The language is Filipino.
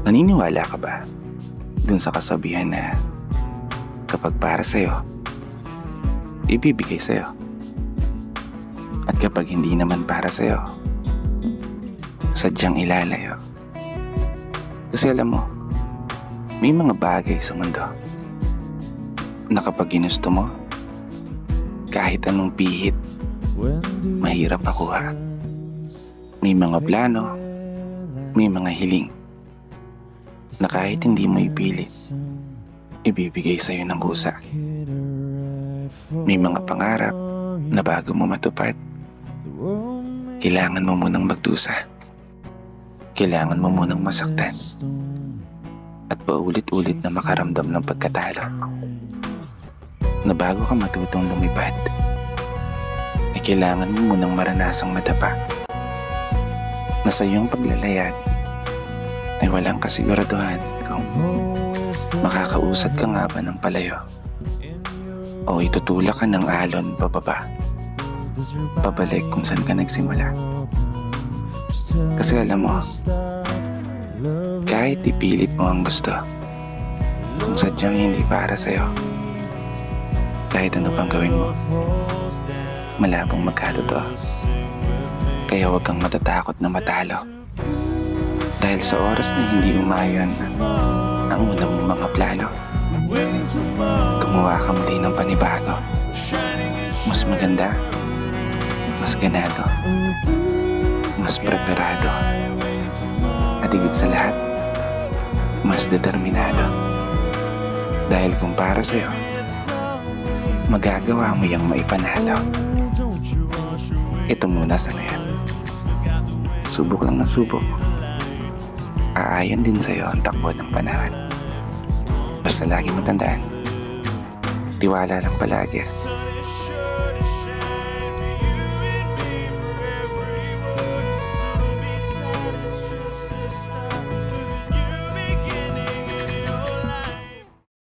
Naniniwala ka ba dun sa kasabihan na kapag para sa'yo, ibibigay sa'yo? At kapag hindi naman para sa'yo, sadyang ilalayo. Kasi alam mo, may mga bagay sa mundo na kapag ginusto mo, kahit anong pihit, mahirap makuha. May mga plano, may mga hiling na kahit hindi mo ipilit, ibibigay sa'yo ng kusa. May mga pangarap na bago mo matupad, kailangan mo munang magdusa. Kailangan mo munang masaktan at paulit-ulit na makaramdam ng pagkatalo. Na bago ka matutong lumipad, ay kailangan mo munang maranasang madapa na sa iyong paglalayag ay walang kasiguraduhan kung makakausad ka nga ba ng palayo o itutulak ka ng alon pababa, pabalik kung saan ka nagsimula. Kasi alam mo, kahit ipilit mo ang gusto, kung sadyang hindi para sa'yo, kahit ano pang gawin mo, malabong magkatotoo. Kaya huwag kang matatakot na matalo. Dahil sa oras na hindi umayon ang una mong mga plano, gumawa ka muli ng panibago. Mas maganda, mas ganado, mas preparado, at higit sa lahat, mas determinado. Dahil kung para sa'yo, magagawa mo yung maipanalo. Ito muna sa ngayon. Subok lang na subok. Aayon din sa'yo ang takbo ng panahon. Basta lagi mo tandaan, tiwala lang palagi.